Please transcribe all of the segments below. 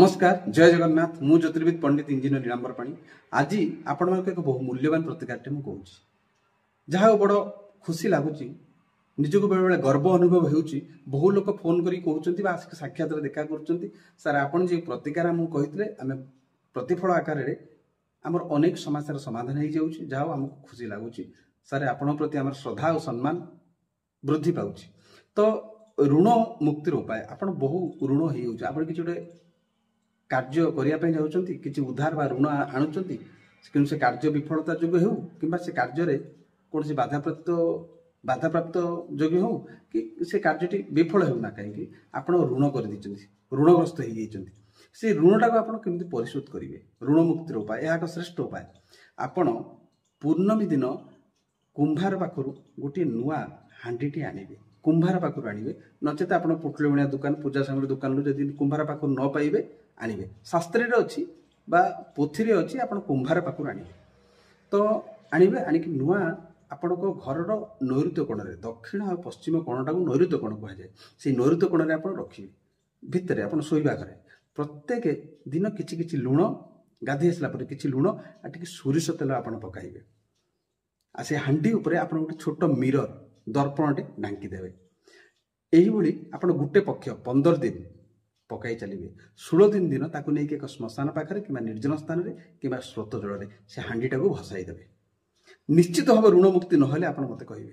नमस्कार जय जगन्नाथ मु ज्योतिर्विद पंडित इंजीनियर नीलांबर पाणी आज आपण एक बहु मूल्यवान प्रतिकारटे मुझे कहूँ जहाँ बड़ खुशी लगुच निजक बेले बेले गर्व अनुभव होउची बहु लोक फोन करी कहउचंती बा साक्षात देखा कर सर आपण जे प्रतिकार मुझे आम प्रतिफल आकार आमर अनेक समस्या समाधान हो जाऊँ जहाँ आमको खुशी लगुच सर आपण प्रति आम श्रद्धा और सम्मान वृद्धि पाऊँ तो ऋण मुक्तिर उपाय आपण बहु ऋण हो कि कार्य करने जाऊँच कि उधार बा ऋण आणुंट कि से कार्य विफलता जोग हो कि से कार्य कौन से बाधाप्राप्त जोग हो कि से कार्यटी विफल होना कहीं आप ऋण कर ऋणग्रस्त हो से ऋणटा को आप परिशोध करेंगे ऋण मुक्तिर उपाय यह एक श्रेष्ठ उपाय आपण पूर्णमी दिन कुंभार पाखु गोटे नुआ हांडीटी आनिबे कुंभार पाखु आनिबे नचेत आप पुटली बुणिया दुकान पूजा सामग्री दुकान जदि कुंभार पाखु न पाइबे आनिबे शास्त्री अच्छी बा पोथी अच्छी आप कुंभार पाखु आनिबे तो आनिबे आनिक नुआ आपण घर नैऋत्य कोण में दक्षिण और पश्चिम कोणटा को नैऋत्य कोण कहुए से नैऋत्य कोण में आप रखिए भितर आप शोवा घरे प्रत्येक दिन किछि किछि लुण गाधे आसला किछि लुण आ टिके सोरिष तेल आप पकाइबे आ से हांडी उपरे आप गोटे छोट मिरर दर्पणटे ढांकी देवे यही आप गोटे पक्ष 15 दिन पकाई चलिए 16 दिन ताकू नहीं एक श्मशान पाखे कि निर्जन स्थान कि स्रोत जल से हांडीटा को भसाई देवे निश्चित भाव ऋण मुक्ति नहले आप मत कहे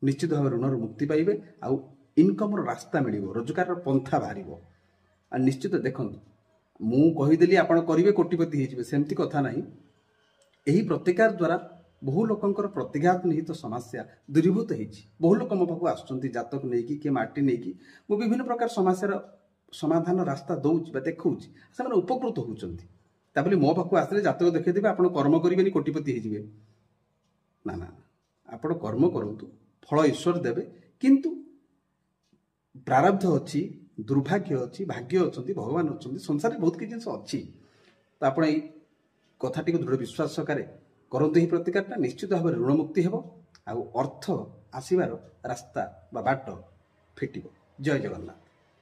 निश्चित भाव ऋण मुक्ति पाइबे आउ इनकम रास्ता मिल रोजगार पंथा बाहर निश्चित देखो मु कहीदेली आप करेंगे कोटिपति होमती कथा ना यही प्रतिकार द्वारा बहु लोकंर प्रतिघात निहित समस्या दूरीभूत होती बहु लोक मो पाक आसुँच जातक नहीं कि माटी नहीं कि विभिन्न प्रकार समस्यार समाधान रास्ता दौर देखा से उपकृत होती मो पाक आसले जातक देखते आप कर्म करेंगे कोटिपति होते ना ना आप कर्म करूँ फल ईश्वर देवे किंतु प्रारब्ध अच्छी दुर्भाग्य अच्छी भाग्य अच्छा भगवान अच्छा संसार बहुत किसी जिन अच्छी तो आप कथाटी को दृढ़ विश्वास सकारे करते ही प्रतिकारटा निश्चित भाव ऋण मुक्ति हेब आउ अर्थ आसबार रास्ता बा बाट फिटिब जय जगन्नाथ।